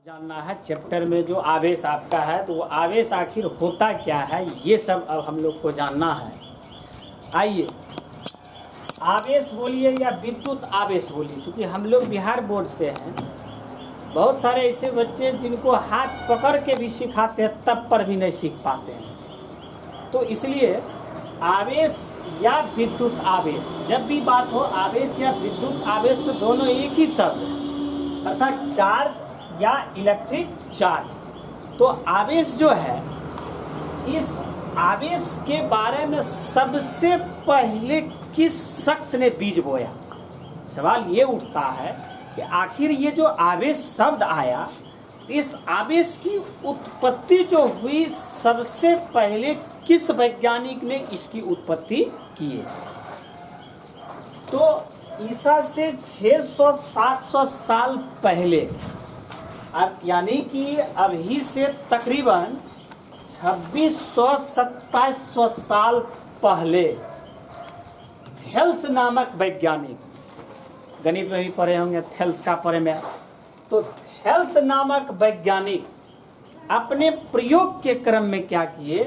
जानना है चैप्टर में जो आवेश आपका है, तो वो आवेश आखिर होता क्या है, ये सब अब हम लोग को जानना है। आइए, आवेश बोलिए या विद्युत आवेश बोलिए, क्योंकि हम लोग बिहार बोर्ड से हैं। बहुत सारे ऐसे बच्चे जिनको हाथ पकड़ के भी सिखाते हैं तब पर भी नहीं सीख पाते हैं। तो इसलिए आवेश या विद्युत आवेश, जब भी बात हो आवेश या विद्युत आवेश, तो दोनों एक ही शब्द है, अर्थात चार्ज या इलेक्ट्रिक चार्ज। तो आवेश जो है, इस आवेश के बारे में सबसे पहले किस शख्स ने बीज बोया? सवाल ये उठता है कि आखिर ये जो आवेश शब्द आया, इस आवेश की उत्पत्ति जो हुई, सबसे पहले किस वैज्ञानिक ने इसकी उत्पत्ति की है? तो ईसा से 600-700 साल पहले, अब यानी कि अभी से तकरीबन 2600-2700 साल पहले थेल्स नामक वैज्ञानिक, गणित में भी पढ़े होंगे थेल्स का पढ़े में, तो थेल्स नामक वैज्ञानिक अपने प्रयोग के क्रम में क्या किए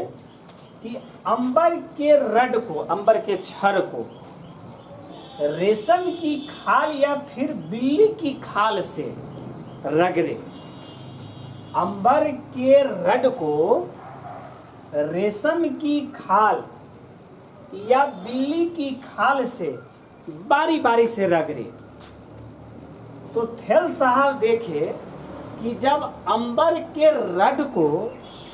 कि अंबर के रड को, अंबर के छड़ को रेशम की खाल या फिर बिल्ली की खाल से रगड़े। अंबर के रड को रेशम की खाल या बिल्ली की खाल से बारी बारी से रगड़े। तो थेल साहब देखे कि जब अंबर के रड को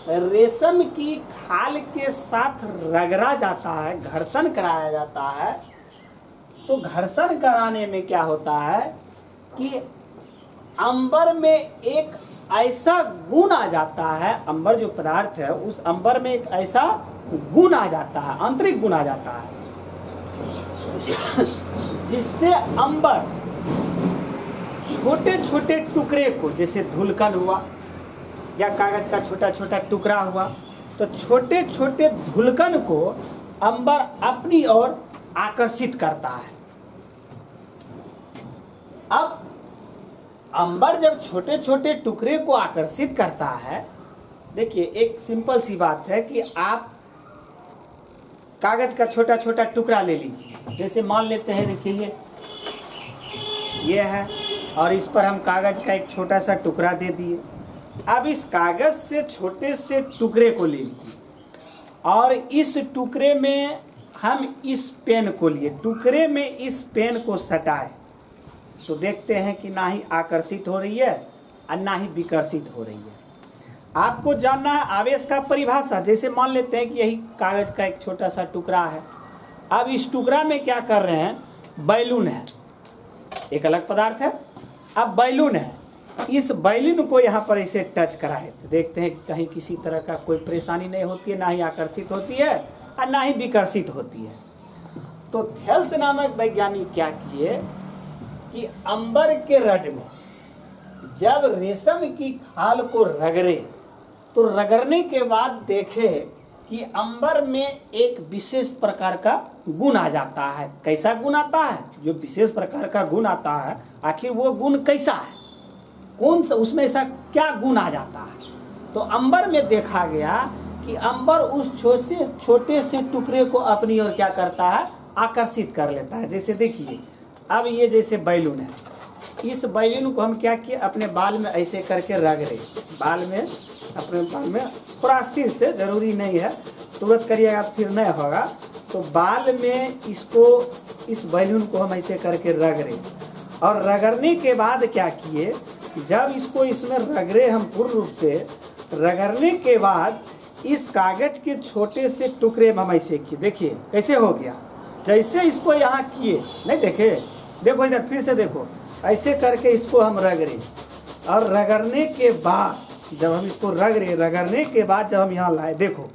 रेशम की खाल के साथ रगड़ा जाता है, घर्षण कराया जाता है, तो घर्षण कराने में क्या होता है कि अंबर में एक ऐसा गुण आ जाता है, अंबर जो पदार्थ है उस अंबर में एक ऐसा गुण आ जाता है, आंतरिक गुण आ जाता है, जिससे अंबर छोटे छोटे टुकड़े को, जैसे धुलकन हुआ या कागज का छोटा छोटा टुकड़ा हुआ, तो छोटे छोटे धुलकन को अंबर अपनी ओर आकर्षित करता है। अब अंबर जब छोटे छोटे टुकड़े को आकर्षित करता है, देखिए एक सिंपल सी बात है कि आप कागज का छोटा छोटा टुकड़ा ले लीजिए, जैसे मान लेते हैं, देखिए ये है और इस पर हम कागज का एक छोटा सा टुकड़ा दे दिए। अब इस कागज से छोटे से टुकड़े को ले लीजिए और इस टुकड़े में हम इस पेन को लिए, टुकड़े में इस पेन को सटाए, तो देखते हैं कि ना ही आकर्षित हो रही है और ना ही विकर्षित हो रही है। आपको जानना है आवेश का परिभाषा। जैसे मान लेते हैं कि यही कागज का एक छोटा सा टुकड़ा है, अब इस टुकड़ा में क्या कर रहे हैं, बैलून है, एक अलग पदार्थ है, अब बैलून है, इस बैलून को यहाँ पर इसे टच कराए तो देखते हैं कि कहीं किसी तरह का कोई परेशानी नहीं होती है, ना ही आकर्षित होती है और ना ही विकर्षित होती है। तो थेल्स नामक वैज्ञानिक क्या किए कि अंबर के रड में जब रेशम की खाल को रगड़े, तो रगड़ने के बाद देखे कि अंबर में एक विशेष प्रकार का गुण आ जाता है। कैसा गुण आता है? जो विशेष प्रकार का गुण आता है, आखिर वो गुण कैसा है, कौन सा, उसमें ऐसा क्या गुण आ जाता है? तो अंबर में देखा गया कि अंबर उस छोटे से टुकड़े को अपनी ओर क्या करता है, आकर्षित कर लेता है। जैसे देखिए, अब ये जैसे बैलून है, इस बैलून को हम क्या किए, अपने बाल में ऐसे करके रगड़े, बाल में, अपने बाल में थोड़ा स्थिर से, जरूरी नहीं है तुरंत करिएगा फिर नहीं होगा, तो बाल में इसको, इस बैलून को हम ऐसे करके रगड़े और रगड़ने के बाद क्या किए, जब इसको इसमें रगड़े हम पूर्ण रूप से, रगड़ने के बाद इस कागज के छोटे से टुकड़े में हम ऐसे किए, देखिए कैसे हो गया, जैसे इसको यहाँ किए, नहीं देखे, देखो इधर फिर से देखो, ऐसे करके इसको हम रगड़े और रगड़ने के बाद जब हम इसको रगड़ने के बाद जब हम यहाँ लाए, देखो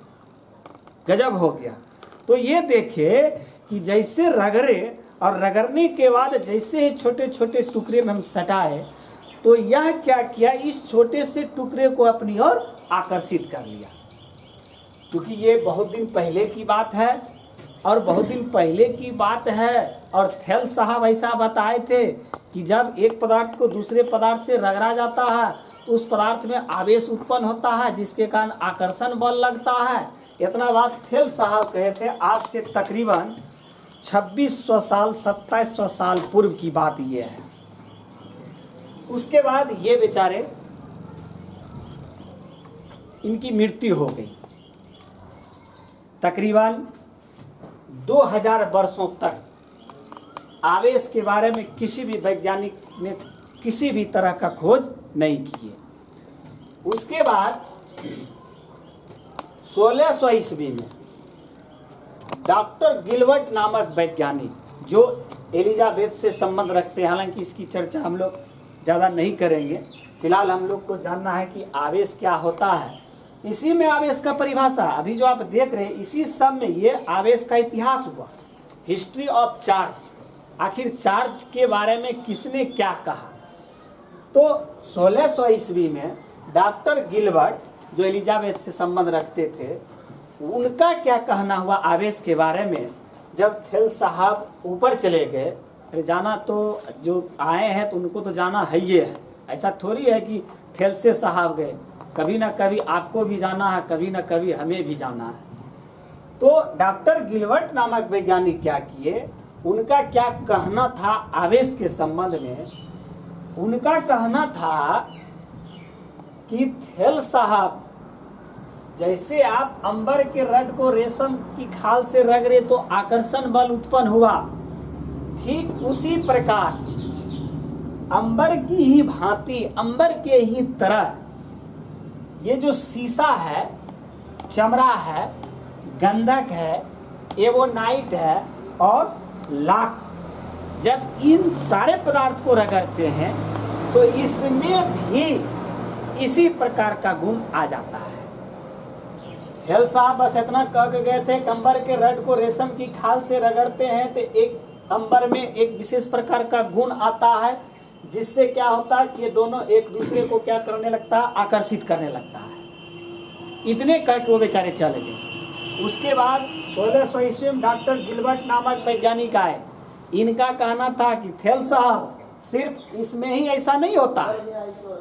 गजब हो गया। तो ये देखे कि जैसे रगड़े और रगड़ने के बाद जैसे ही छोटे छोटे टुकड़े में हम सटाए, तो यह क्या किया, इस छोटे से टुकड़े को अपनी ओर आकर्षित कर लिया। क्योंकि ये बहुत दिन पहले की बात है और बहुत दिन पहले की बात है, और थेल साहब ऐसा बताए थे कि जब एक पदार्थ को दूसरे पदार्थ से रगड़ा जाता है तो उस पदार्थ में आवेश उत्पन्न होता है, जिसके कारण आकर्षण बल लगता है। इतना बात थेल साहब कहे थे, आज से तकरीबन 2600 साल 2700 साल पूर्व की बात ये है। उसके बाद ये बेचारे, इनकी मृत्यु हो गई। तकरीबन 2000 वर्षों तक आवेश के बारे में किसी भी वैज्ञानिक ने किसी भी तरह का खोज नहीं किए। उसके बाद 1600 ईस्वी में डॉक्टर गिलबर्ट नामक वैज्ञानिक, जो एलिजाबेथ से संबंध रखते हैं, हालांकि इसकी चर्चा हम लोग ज़्यादा नहीं करेंगे, फिलहाल हम लोग को जानना है कि आवेश क्या होता है। इसी में आवेश का परिभाषा, अभी जो आप देख रहे हैं, इसी सब में ये आवेश का इतिहास हुआ, हिस्ट्री ऑफ चार्ज। आखिर चार्ज के बारे में किसने क्या कहा। तो 1600 ईस्वी में डॉक्टर गिलबर्ट, जो एलिजाबेथ से संबंध रखते थे, उनका क्या कहना हुआ आवेश के बारे में। जब थेल साहब ऊपर चले गए, फिर जाना तो जो आए हैं तो उनको तो जाना है ही है, ऐसा थोड़ी है कि थेल से साहब गए, कभी ना कभी आपको भी जाना है, कभी ना कभी हमें भी जाना है। तो डॉक्टर गिलबर्ट नामक वैज्ञानिक क्या किए, उनका क्या कहना था आवेश के संबंध में। उनका कहना था कि थेल साहब, जैसे आप अंबर के रड को रेशम की खाल से रगड़े तो आकर्षण बल उत्पन्न हुआ, ठीक उसी प्रकार अंबर की ही भांति, अंबर के ही तरह ये जो शीशा है, चमड़ा है, गंधक है, एवोनाइट है और लाख, जब इन सारे पदार्थ को रगड़ते हैं तो इसमें भी इसी प्रकार का गुण आ जाता है। थेल साहब बस इतना कह के गए थे, अंबर के रड को रेशम की खाल से रगड़ते हैं तो एक अंबर में एक विशेष प्रकार का गुण आता है, जिससे क्या होता है कि ये दोनों एक दूसरे को क्या करने लगता है, आकर्षित करने लगता है। इतने कह के वो बेचारे चले गए। उसके बाद 1600 ईस्वी में डॉक्टर गिलबर्ट नामक वैज्ञानिक आए। इनका कहना था कि थेल साहब, सिर्फ इसमें ही ऐसा नहीं होता,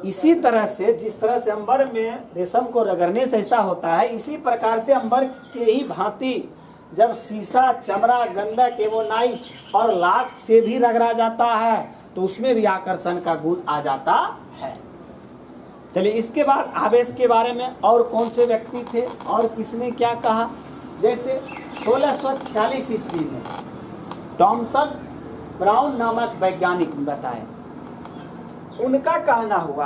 इसी तरह से जिस तरह से अंबर में रेशम को रगड़ने से ऐसा होता है, इसी प्रकार से अंबर के ही भांति जब शीशा, चमड़ा, गंधक, एवोनाइट और लाख से भी रगड़ा जाता है तो उसमें भी आकर्षण का गुण आ जाता है। चलिए, इसके बाद आवेश के बारे में और कौन से व्यक्ति थे और किसने क्या कहा। जैसे 1646 ईस्वी में थॉमसन ब्राउन नामक वैज्ञानिक बताए, उनका कहना हुआ,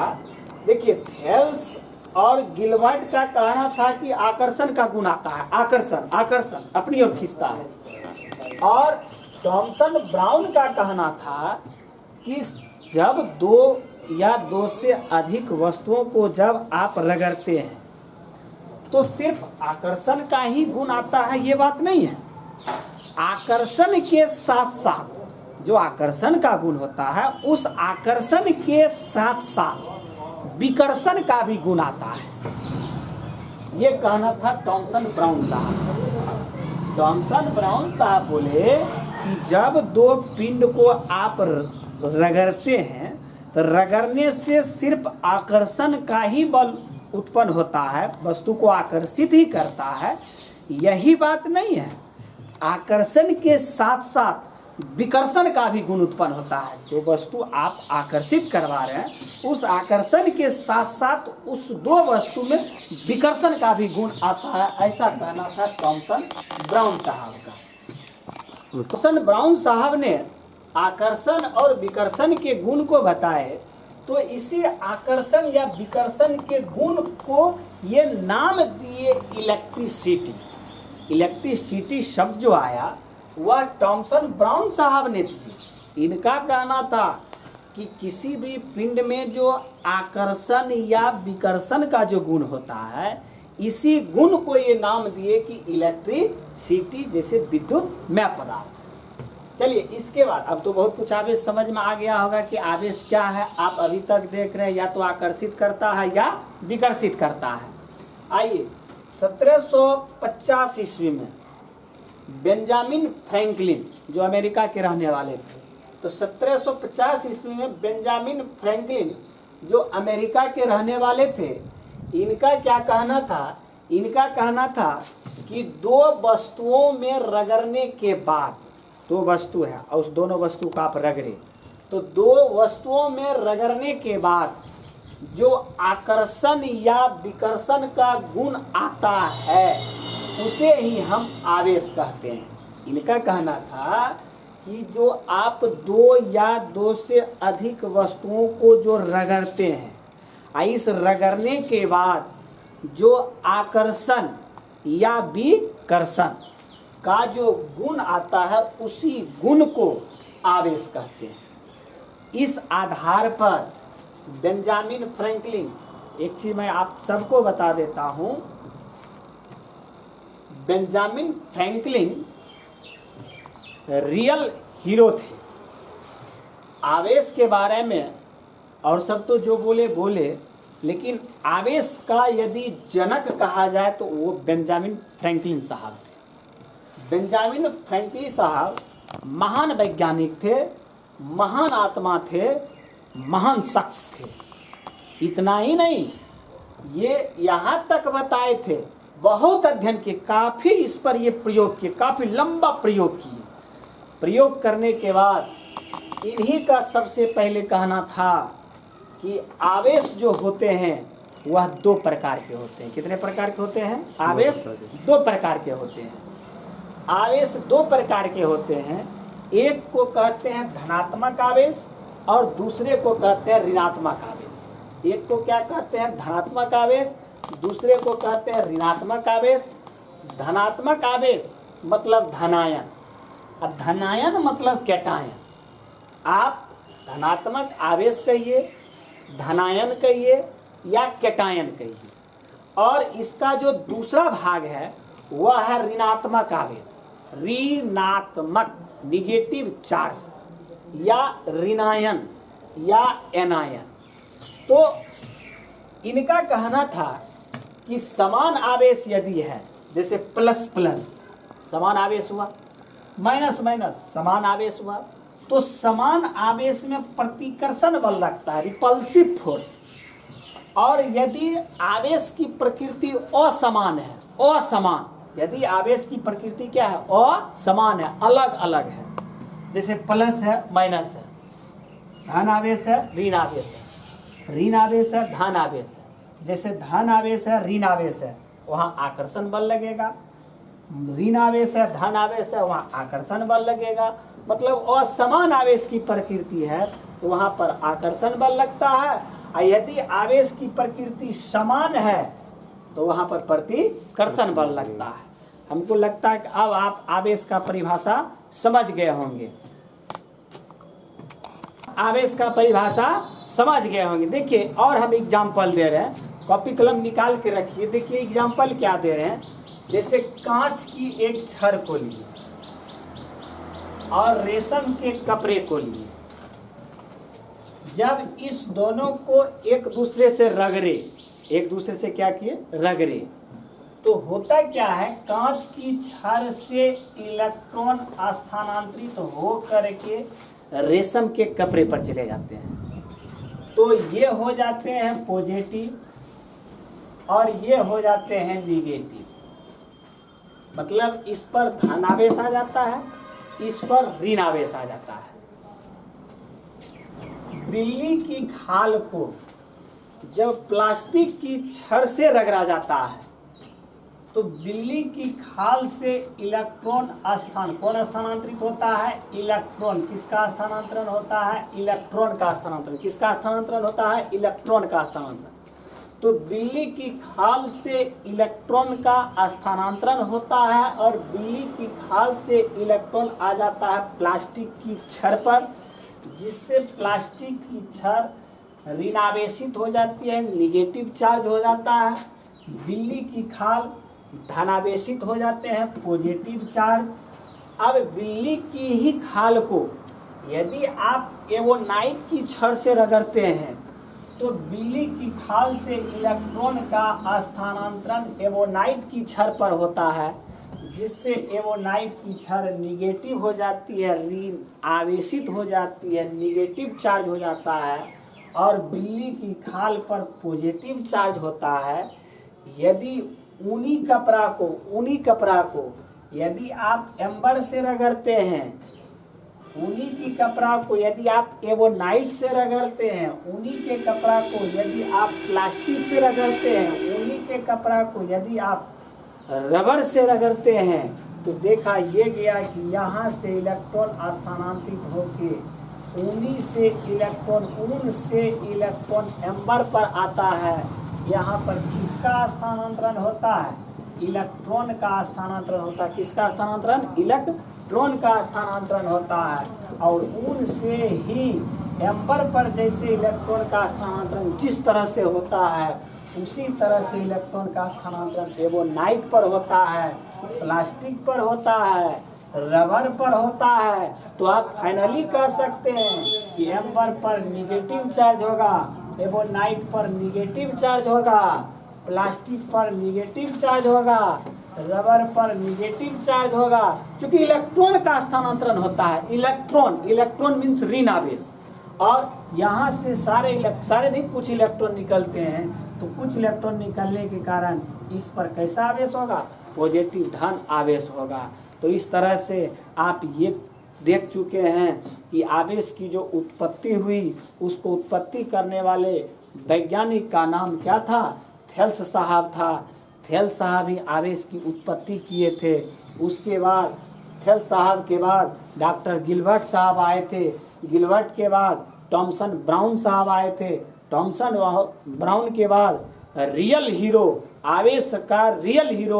देखिए थेल्स और गिलबर्ट का कहना था कि आकर्षण का गुण आता है, आकर्षण अपनी ओर खींचता है, और थॉमसन ब्राउन का कहना था कि जब दो या दो से अधिक वस्तुओं को जब आप रगड़ते हैं तो सिर्फ आकर्षण का ही गुण आता है, ये बात नहीं है। आकर्षण के साथ साथ जो आकर्षण का गुण होता है, उस आकर्षण के साथ साथ विकर्षण का भी गुण आता है। ये कहना था थॉमसन ब्राउन साहब। थॉमसन ब्राउन साहब बोले कि जब दो पिंड को आप रगड़ते हैं तो रगड़ने से सिर्फ आकर्षण का ही बल उत्पन्न होता है, वस्तु को आकर्षित ही करता है, यही बात नहीं है। आकर्षण के साथ साथ विकर्षण का भी गुण उत्पन्न होता है। जो वस्तु आप आकर्षित करवा रहे हैं, उस आकर्षण के साथ साथ उस दो वस्तु में विकर्षण का भी गुण आता है, ऐसा कहना था थॉमसन ब्राउन साहब का। थॉमसन ब्राउन साहब ने आकर्षण और विकर्षण के गुण को बताए, तो इसी आकर्षण या विकर्षण के गुण को ये नाम दिए इलेक्ट्रिसिटी। इलेक्ट्रिसिटी शब्द जो आया वह थॉमसन ब्राउन साहब ने दी। इनका कहना था कि किसी भी पिंड में जो आकर्षण या विकर्षण का जो गुण होता है, इसी गुण को ये नाम दिए कि इलेक्ट्रिसिटी, जैसे विद्युतमय पदार्थ। चलिए, इसके बाद अब तो बहुत कुछ आवेश समझ में आ गया होगा कि आवेश क्या है। आप अभी तक देख रहे हैं, या तो आकर्षित करता है या विकर्षित करता है। आइए, 1750 ईस्वी में बेंजामिन फ्रैंकलिन, जो अमेरिका के रहने वाले थे, तो 1750 ईस्वी में बेंजामिन फ्रैंकलिन जो अमेरिका के रहने वाले थे, इनका क्या कहना था? इनका कहना था कि दो वस्तुओं में रगड़ने के बाद, दो वस्तु है और उस दोनों वस्तु का आप रगड़े, तो दो वस्तुओं में रगड़ने के बाद जो आकर्षण या विकर्षण का गुण आता है उसे ही हम आवेश कहते हैं। इनका कहना था कि जो आप दो या दो से अधिक वस्तुओं को जो रगड़ते हैं, इस रगड़ने के बाद जो आकर्षण या विकर्षण का जो गुण आता है उसी गुण को आवेश कहते हैं। इस आधार पर बेंजामिन फ्रैंकलिन, एक चीज मैं आप सबको बता देता हूं, बेंजामिन फ्रैंकलिन रियल हीरो थे। आवेश के बारे में और सब तो जो बोले बोले, लेकिन आवेश का यदि जनक कहा जाए तो वो बेंजामिन फ्रैंकलिन साहब थे। बेंजामिन फ्रैंकलिन साहब महान वैज्ञानिक थे, महान आत्मा थे, महान शख्स थे। इतना ही नहीं, ये यहाँ तक बताए थे, बहुत अध्ययन किए, काफ़ी इस पर ये प्रयोग किए, काफ़ी लंबा प्रयोग किए। प्रयोग करने के बाद इन्हीं का सबसे पहले कहना था कि आवेश जो होते हैं वह दो प्रकार के होते हैं। कितने प्रकार के होते हैं? आवेश दो प्रकार के होते हैं। आवेश दो प्रकार के होते हैं, एक को कहते हैं धनात्मक आवेश और दूसरे को कहते हैं ऋणात्मक आवेश। एक को क्या कहते हैं? धनात्मक आवेश, दूसरे को कहते हैं ऋणात्मक आवेश। धनात्मक आवेश मतलब धनायन, और धनायन मतलब कैटायन। आप धनात्मक आवेश कहिए, धनायन कहिए या कैटायन कहिए। और इसका जो दूसरा भाग है वह है ऋणात्मक आवेश, ऋणात्मक निगेटिव चार्ज या ऋणायन या एनायन। तो इनका कहना था कि समान आवेश यदि है, जैसे प्लस प्लस समान आवेश हुआ, माइनस माइनस समान आवेश हुआ, तो समान आवेश में प्रतिकर्षण बल लगता है, रिपल्सिव फोर्स। और यदि आवेश की प्रकृति असमान है, असमान, यदि आवेश की प्रकृति क्या है? असमान है, अलग अलग है, जैसे प्लस है माइनस है, धन आवेश है ऋण आवेश है, ऋण आवेश है धन आवेश है, जैसे धन आवेश है ऋण आवेश है वहाँ आकर्षण बल लगेगा, ऋण आवेश है धन आवेश है वहाँ आकर्षण बल लगेगा। मतलब असमान आवेश की प्रकृति है तो वहाँ पर आकर्षण बल लगता है, और यदि आवेश की प्रकृति समान है तो वहाँ पर प्रतिकर्षण बल लगता है। हमको लगता है कि अब आप आवेश का परिभाषा समझ गए होंगे, आवेश का परिभाषा समझ गए होंगे। देखिए और हम एग्जाम्पल दे रहे हैं, कॉपी कलम निकाल के रखिए। देखिए एग्जाम्पल क्या दे रहे हैं, जैसे कांच की एक छड़ को लिए और रेशम के कपड़े को लिए, जब इस दोनों को एक दूसरे से रगड़े, एक दूसरे से क्या किए? रगड़े, तो होता क्या है? कांच की छड़ से इलेक्ट्रॉन स्थानांतरित हो करके रेशम के कपड़े पर चले जाते हैं। तो ये हो जाते हैं पॉजिटिव और ये हो जाते हैं निगेटिव। मतलब इस पर धन आवेश आ जाता है, इस पर ऋण आवेश आ जाता है। बिल्ली की खाल को जब प्लास्टिक की छड़ से रगड़ा जाता है तो बिल्ली की खाल से इलेक्ट्रॉन कौन स्थानांतरित होता है? इलेक्ट्रॉन। किसका स्थानांतरण होता है? इलेक्ट्रॉन का स्थानांतरण। किसका स्थानांतरण होता है? इलेक्ट्रॉन का स्थानांतरण। तो बिल्ली की खाल से इलेक्ट्रॉन का स्थानांतरण होता है और बिल्ली की खाल से इलेक्ट्रॉन आ जाता है प्लास्टिक की छड़ पर, जिससे प्लास्टिक की छड़ ऋणावेशित हो जाती है, निगेटिव चार्ज हो जाता है। बिल्ली की खाल धनावेशित हो जाते हैं, पॉजिटिव चार्ज। अब बिल्ली की ही खाल को यदि आप एवोनाइट की छड़ से रगड़ते हैं तो बिल्ली की खाल से इलेक्ट्रॉन का स्थानांतरण एवोनाइट की छड़ पर होता है, जिससे एवोनाइट की छड़ निगेटिव हो जाती है, ऋण आवेशित हो जाती है, निगेटिव चार्ज हो जाता है और बिल्ली की खाल पर पॉजिटिव चार्ज होता है। यदि ऊनी कपड़ा को यदि आप एम्बर से रगड़ते हैं, ऊनी की कपड़ा को यदि आप एवोनाइट से रगड़ते हैं, ऊनी के कपड़ा को यदि आप प्लास्टिक से रगड़ते हैं, ऊनी के कपड़ा को यदि आप रबर से रगड़ते हैं, तो देखा ये गया कि यहाँ से इलेक्ट्रॉन स्थानांतरित होके ऊन से इलेक्ट्रॉन एम्बर पर आता है। यहाँ पर किसका स्थानांतरण होता है? इलेक्ट्रॉन का स्थानांतरण होता है। किसका स्थानांतरण? इलेक्ट्रॉन का स्थानांतरण होता है। और ऊन से ही एम्बर पर जैसे इलेक्ट्रॉन का स्थानांतरण जिस तरह से होता है, उसी तरह से इलेक्ट्रॉन का स्थानांतरण एवोनाइट पर होता है, प्लास्टिक पर होता है, रबर पर होता है। तो आप फाइनली कह सकते हैं कि एम्बर पर निगेटिव चार्ज होगा, एवोनाइट पर निगेटिव चार्ज होगा, प्लास्टिक पर निगेटिव चार्ज होगा, रबर पर निगेटिव चार्ज होगा, क्योंकि इलेक्ट्रॉन का स्थानांतरण होता है। इलेक्ट्रॉन मीन्स ऋण आवेश। और यहाँ से सारे नहीं, कुछ इलेक्ट्रॉन निकलते हैं, तो कुछ इलेक्ट्रॉन निकलने के कारण इस पर कैसा आवेश होगा? पॉजिटिव धन आवेश होगा। तो इस तरह से आप ये देख चुके हैं कि आवेश की जो उत्पत्ति हुई, उसको उत्पत्ति करने वाले वैज्ञानिक का नाम क्या था? थेल्स साहब था। थेल्स साहब ही आवेश की उत्पत्ति किए थे। उसके बाद थेल्स साहब के बाद डॉक्टर गिलबर्ट साहब आए थे। गिलबर्ट के बाद थॉमसन ब्राउन साहब आए थे। थॉमसन ब्राउन के बाद रियल हीरो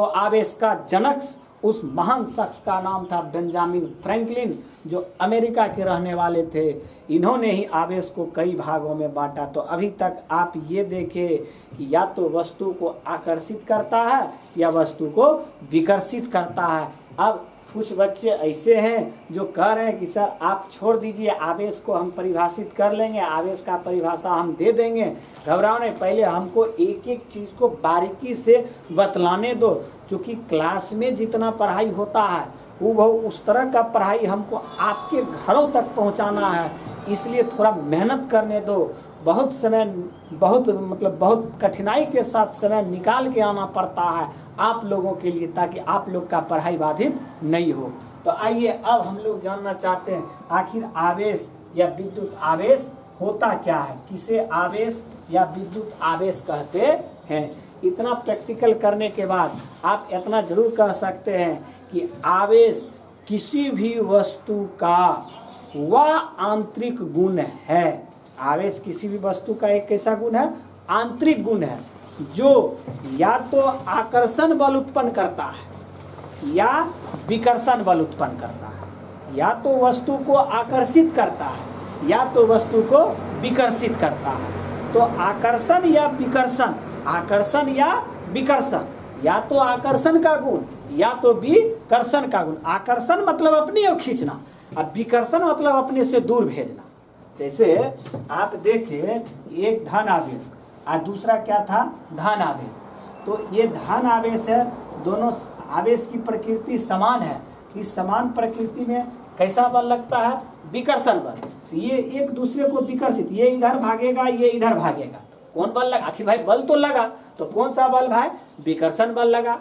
आवेश का जनक उस महान शख्स का नाम था बेंजामिन फ्रैंकलिन, जो अमेरिका के रहने वाले थे। इन्होंने ही आवेश को कई भागों में बांटा। तो अभी तक आप ये देखें कि या तो वस्तु को आकर्षित करता है या वस्तु को विकर्षित करता है। अब कुछ बच्चे ऐसे हैं जो कह रहे हैं कि सर आप छोड़ दीजिए, आवेश को हम परिभाषित कर लेंगे, आवेश का परिभाषा हम दे देंगे, घबराओ नहीं, पहले हमको एक एक चीज़ को बारीकी से बतलाने दो। क्योंकि क्लास में जितना पढ़ाई होता है वो उस तरह का पढ़ाई हमको आपके घरों तक पहुंचाना है, इसलिए थोड़ा मेहनत करने दो। बहुत कठिनाई के साथ समय निकाल के आना पड़ता है आप लोगों के लिए, ताकि आप लोग का पढ़ाई बाधित नहीं हो। तो आइए अब हम लोग जानना चाहते हैं आखिर आवेश या विद्युत आवेश होता क्या है, किसे आवेश या विद्युत आवेश कहते हैं। इतना प्रैक्टिकल करने के बाद आप इतना जरूर कह सकते हैं कि आवेश किसी भी वस्तु का वह आंतरिक गुण है। आवेश किसी भी वस्तु का एक कैसा गुण है? आंतरिक गुण है, जो या तो आकर्षण बल उत्पन्न करता है या विकर्षण बल उत्पन्न करता है। या तो वस्तु को आकर्षित करता है या तो वस्तु को विकर्षित करता है। तो आकर्षण या विकर्षण, या तो आकर्षण का गुण या तो विकर्षण का गुण। आकर्षण मतलब अपनी ओर खींचना, और विकर्षण मतलब अपने से दूर भेजना। जैसे आप देखें, एक धन आवेश और दूसरा क्या था? धन आवेश। तो ये धन आवेश है, दोनों आवेश की प्रकृति समान है। इस समान प्रकृति में कैसा बल लगता है? विकर्षण बल। तो ये एक दूसरे को विकर्षित, ये इधर भागेगा, ये इधर भागेगा, कौन बल लगा? आखिर भाई बल तो लगा, तो कौन सा बल भाई? विकर्षण बल लगा।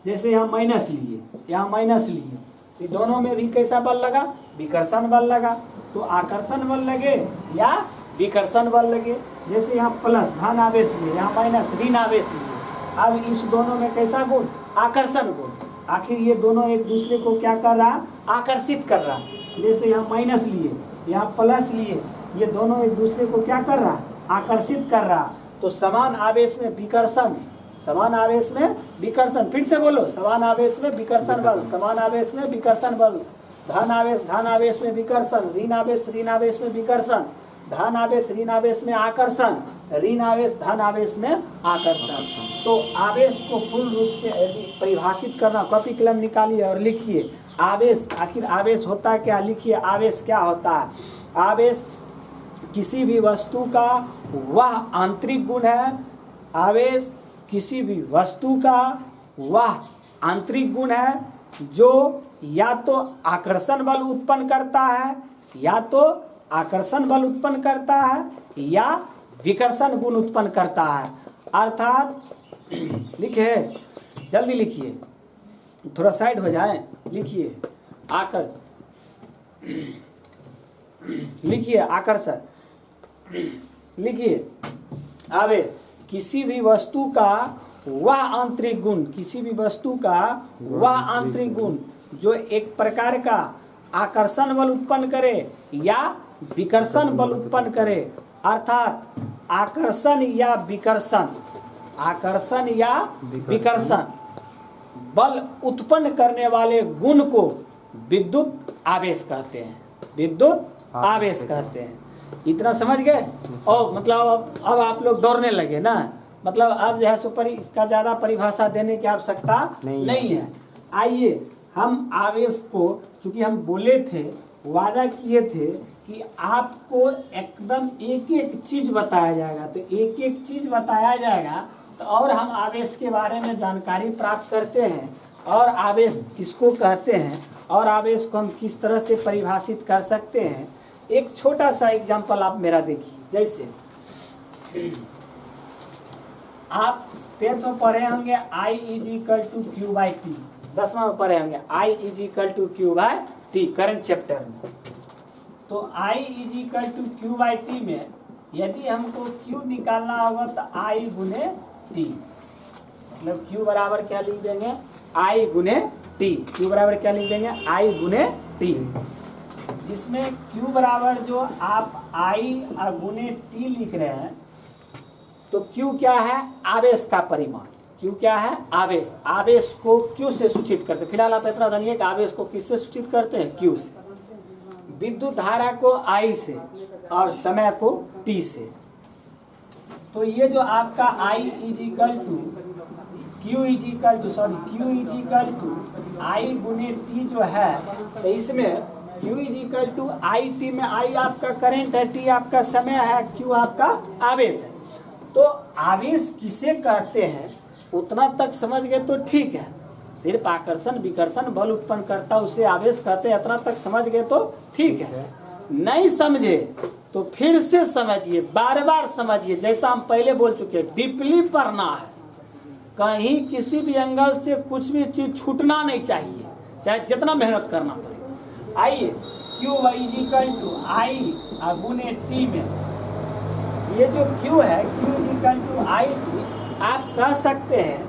जैसे यहाँ माइनस लिए, यहाँ माइनस लिए, तो दोनों में भी कैसा बल लगा? विकर्षण बल लगा। तो आकर्षण बल लगे या विकर्षण बल लगे। जैसे यहाँ प्लस धन आवेश लिए, यहाँ माइनस ऋण आवेश लिए। अब इस दोनों में कैसा गुण? आकर्षण गुण। आखिर ये दोनों एक दूसरे को क्या कर रहा? आकर्षित कर रहा। जैसे यहाँ माइनस लिए, यहाँ प्लस लिए, ये दोनों एक दूसरे को क्या कर रहा? आकर्षित कर रहा। तो समान आवेश में विकर्षण, समान आवेश में विकर्षण, फिर से बोलो, समान आवेश में विकर्षण बल, समान आवेश में विकर्षण बल। धन आवेश में विकर्षण, ऋण आवेश में विकर्षण, धन आवेश ऋण आवेश में आकर्षण, ऋण आवेश धन आवेश में आकर्षण। तो आवेश को पूर्ण रूप से यदि परिभाषित करना, कॉपी कलम निकालिए और लिखिए आवेश। आखिर आवेश होता क्या? लिखिए आवेश क्या होता है। आवेश किसी भी वस्तु का वह आंतरिक गुण है। आवेश किसी भी वस्तु का वह आंतरिक गुण है जो या तो आकर्षण बल उत्पन्न करता है या तो आकर्षण बल उत्पन्न करता है या विकर्षण गुण उत्पन्न करता है। अर्थात लिखे, जल्दी लिखिए, थोड़ा साइड हो जाए, लिखिए लिखिए आकर्षण, लिखिए आवेश, किसी भी वस्तु का वह आंतरिक गुण, किसी भी वस्तु का वह आंतरिक गुण जो एक प्रकार का आकर्षण बल उत्पन्न करे या विकर्षण बल उत्पन्न करे। अर्थात आकर्षण या विकर्षण, आकर्षण या विकर्षण बल उत्पन्न करने वाले गुण को विद्युत आवेश कहते हैं, विद्युत आवेश कहते हैं। इतना समझ गए? और मतलब अब आप लोग दौड़ने लगे ना, मतलब अब जो है सो इसका ज़्यादा परिभाषा देने की आवश्यकता नहीं है। आइए हम आवेश को, चूंकि हम बोले थे, वादा किए थे कि आपको एकदम एक एक चीज बताया जाएगा, तो एक एक चीज बताया जाएगा तो और हम आवेश के बारे में जानकारी प्राप्त करते हैं, और आवेश किसको कहते हैं और आवेश को हम किस तरह से परिभाषित कर सकते हैं। एक छोटा सा एग्जांपल आप मेरा देखिए, जैसे आप 10th में पढ़े होंगे I = Q/T, 10वां में पढ़े होंगे I = Q/T करंट चैप्टर में। तो I = Q/T में यदि हमको Q निकालना होगा तो I × T, मतलब Q बराबर क्या लिख देंगे, I × T। Q बराबर क्या लिख देंगे, I × T, जिसमें Q बराबर जो आप I × T लिख रहे हैं, तो Q क्या है, आवेश का परिमाण। Q क्या है, आवेश। आवेश को Q से सूचित करते हैं। फिलहाल आप इतना जानिए कि आवेश को किससे सूचित करते हैं, Q से। विद्युत धारा को I से और समय को T से। तो ये जो आपका Q I × T जो है, तो इसमें Q IT में I आपका करंट है, T आपका समय है, Q आपका आवेश है। तो आवेश किसे कहते हैं उतना तक समझ गए तो ठीक है। सिर्फ आकर्षण विकर्षण बल उत्पन्न करता उसे आवेश कहते हैं, इतना तक समझ गए तो ठीक है। नहीं समझे तो फिर से समझिए, बार बार समझिए। जैसा हम पहले बोल चुके, डीपली पढ़ना है, कहीं किसी भी एंगल से कुछ भी चीज छूटना नहीं चाहिए, चाहे जितना मेहनत करना पड़े। आइए Q = I × T में ये जो Q है, Q = IT, आप कह सकते हैं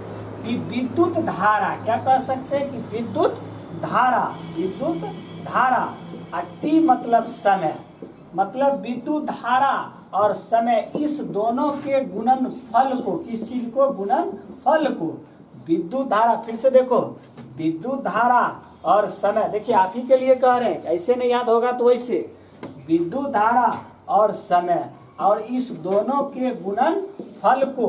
कि विद्युत धारा, क्या कह सकते हैं कि विद्युत धारा, विद्युत धारा, और T मतलब समय, मतलब विद्युत धारा और समय, इस दोनों के गुणनफल को, किस चीज को, गुणनफल को विद्युत धारा। फिर से देखो, विद्युत धारा और समय, देखिए आप ही के लिए कह रहे हैं, ऐसे नहीं याद होगा तो वैसे, विद्युत धारा और समय और इस दोनों के गुणनफल को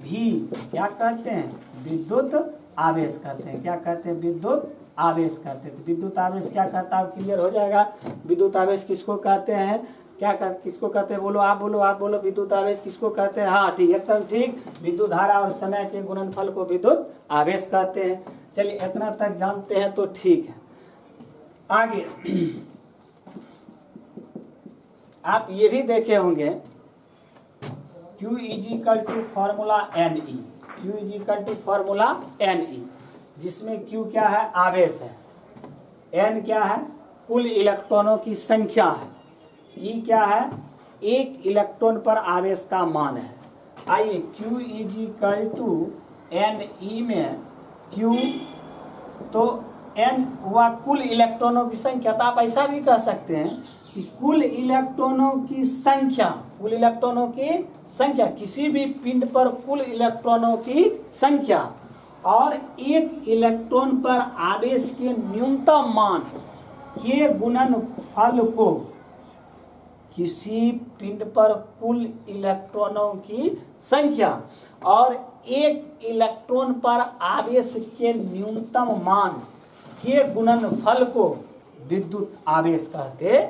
भी क्या कहते हैं, विद्युत आवेश कहते हैं। क्या कहते हैं, विद्युत आवेश कहते हैं। तो विद्युत आवेश क्या कहता है, क्लियर हो जाएगा। विद्युत आवेश किसको कहते हैं, किसको कहते हैं, बोलो, आप बोलो, विद्युत आवेश किसको कहते हैं। हाँ ठीक, एकदम ठीक, विद्युत धारा और समय के गुणनफल को विद्युत आवेश कहते हैं। चलिए इतना तक जानते हैं तो ठीक है। आगे आप ये भी देखे होंगे Q = formula NE, Q = formula NE, जिसमें Q क्या है, आवेश है, N क्या है, कुल इलेक्ट्रॉनों की संख्या है, E क्या है, एक इलेक्ट्रॉन पर आवेश का मान है। आइए Q = NE में Q, तो N हुआ कुल इलेक्ट्रॉनों की संख्या। तो आप ऐसा भी कह सकते हैं कि कुल इलेक्ट्रॉनों की संख्या, कुल इलेक्ट्रॉनों की संख्या, किसी भी पिंड पर कुल इलेक्ट्रॉनों की संख्या और एक इलेक्ट्रॉन पर आवेश के न्यूनतम मान के गुणनफल को, किसी पिंड पर कुल इलेक्ट्रॉनों की संख्या और एक इलेक्ट्रॉन पर आवेश के न्यूनतम मान के गुणनफल को विद्युत आवेश कहते हैं।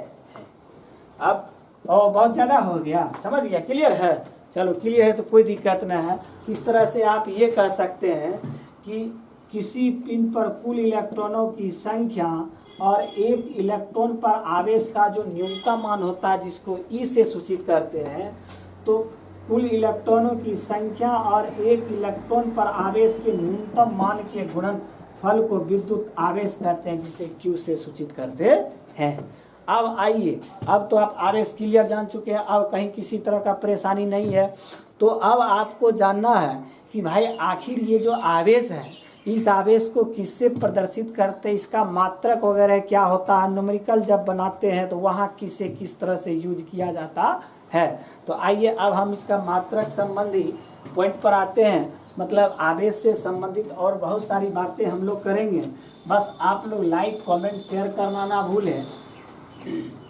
अब बहुत ज़्यादा हो गया, समझ गया, क्लियर है। चलो क्लियर है तो कोई दिक्कत नहीं है। इस तरह से आप ये कह सकते हैं कि किसी पिंड पर कुल इलेक्ट्रॉनों की संख्या और एक इलेक्ट्रॉन पर आवेश का जो न्यूनतम मान होता है जिसको ई से सूचित करते हैं, तो कुल इलेक्ट्रॉनों की संख्या और एक इलेक्ट्रॉन पर आवेश के न्यूनतम मान के गुणनफल को विद्युत आवेश कहते हैं, जिसे क्यू से सूचित करते हैं। अब आइए, अब तो आप आवेश क्लियर जान चुके हैं, अब कहीं किसी तरह का परेशानी नहीं है। तो अब आपको जानना है कि भाई आखिर ये जो आवेश है, इस आवेश को किससे प्रदर्शित करते हैं, इसका मात्रक वगैरह क्या होता है, न्यूमेरिकल जब बनाते हैं तो वहाँ किसे किस तरह से यूज किया जाता है। तो आइए अब हम इसका मात्रक संबंधी पॉइंट पर आते हैं, मतलब आवेश से संबंधित और बहुत सारी बातें हम लोग करेंगे। बस आप लोग लाइक कमेंट शेयर करना ना भूलें।